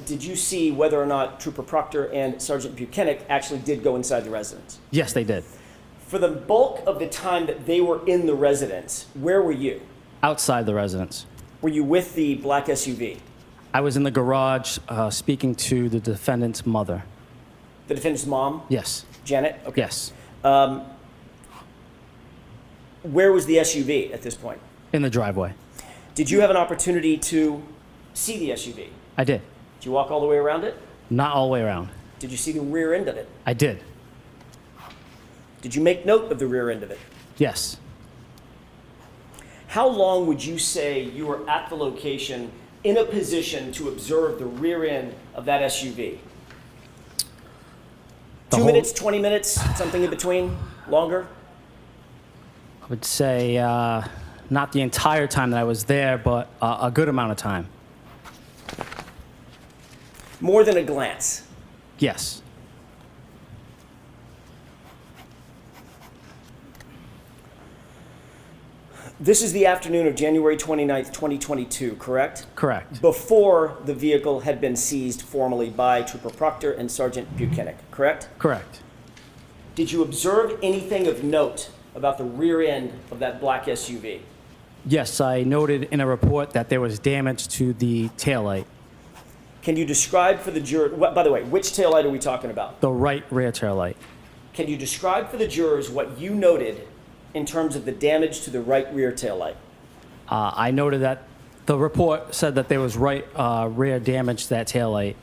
did you see whether or not Trooper Proctor and Sergeant Buchanan actually did go inside the residence? Yes, they did. For the bulk of the time that they were in the residence, where were you? Outside the residence. Were you with the black SUV? I was in the garage speaking to the defendant's mother. The defendant's mom? Yes. Janet? Okay. Yes. Where was the SUV at this point? In the driveway. Did you have an opportunity to see the SUV? I did. Did you walk all the way around it? Not all the way around. Did you see the rear end of it? I did. Did you make note of the rear end of it? Yes. How long would you say you were at the location in a position to observe the rear end of that SUV? 2 minutes, 20 minutes, something in between? Longer? I would say not the entire time that I was there, but a good amount of time. More than a glance? Yes. This is the afternoon of January 29th, 2022, correct? Correct. Before the vehicle had been seized formally by Trooper Proctor and Sergeant Buchanan, correct? Correct. Did you observe anything of note about the rear end of that black SUV? Yes, I noted in a report that there was damage to the taillight. Can you describe for the juror, by the way, which taillight are we talking about? The right rear taillight. Can you describe for the jurors what you noted in terms of the damage to the right rear taillight? I noted that the report said that there was right rear damage to that taillight.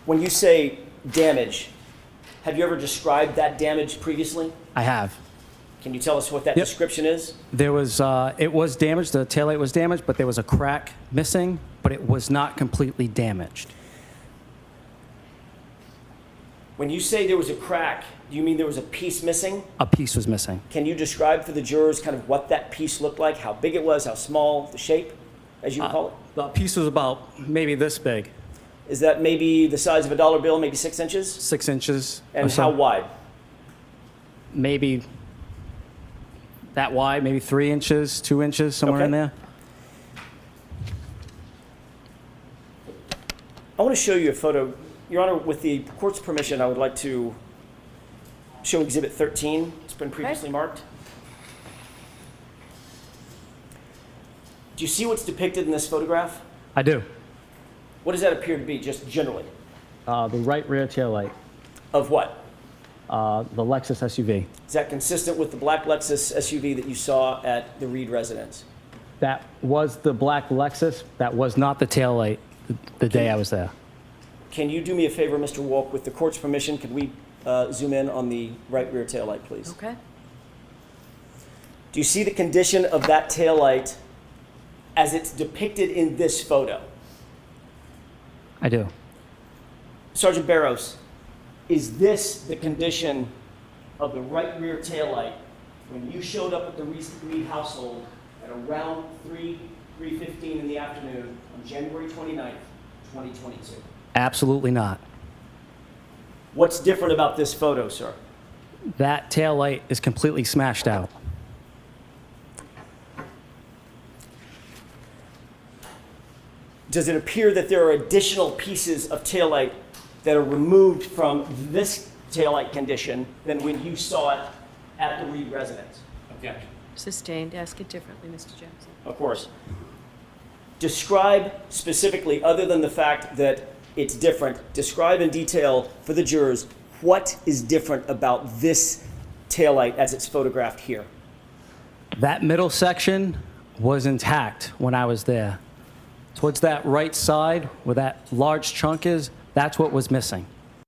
When you say damage, have you ever described that damage previously? I have. Can you tell us what that Yep. description is? There was, it was damaged, the taillight was damaged, but there was a crack missing, but it was not completely damaged. When you say there was a crack, do you mean there was a piece missing? A piece was missing. Can you describe for the jurors kind of what that piece looked like, how big it was, how small, the shape, as you call it? The piece was about maybe this big, Is that maybe the size of a dollar bill, maybe 6 inches? 6 inches. And or so. how wide? Maybe that wide, maybe 3 inches, 2 inches, somewhere Okay. in there. I want to show you a photo. Your Honor, with the court's permission, I would like to show Exhibit 13. It's been previously marked. Do you see what's depicted in this photograph? I do. What does that appear to be, just generally? The right rear taillight, Of what? the Lexus SUV. Is that consistent with the black Lexus SUV that you saw at the Reed residence? That was the black Lexus. That was not the taillight the day I was there. Can you do me a favor, Mr. Wolk? With the court's permission, could we zoom in on the right rear taillight, please? Okay. Do you see the condition of that taillight as it's depicted in this photo? I do. Sergeant Barros, is this the condition of the right rear taillight when you showed up at the Reed household at around 3:15 in the afternoon on January 29th, 2022? Absolutely not. What's different about this photo, sir? That taillight is completely smashed out. Does it appear that there are additional pieces of taillight that are removed from this taillight condition than when you saw it at the Reed residence? Objection. Sustained. Ask it differently, Mr. Jackson. Of course. Describe specifically, other than the fact that it's different, describe in detail for the jurors what is different about this taillight as it's photographed here. That middle section was intact when I was there. Towards that right side, where that large chunk is, that's what was missing.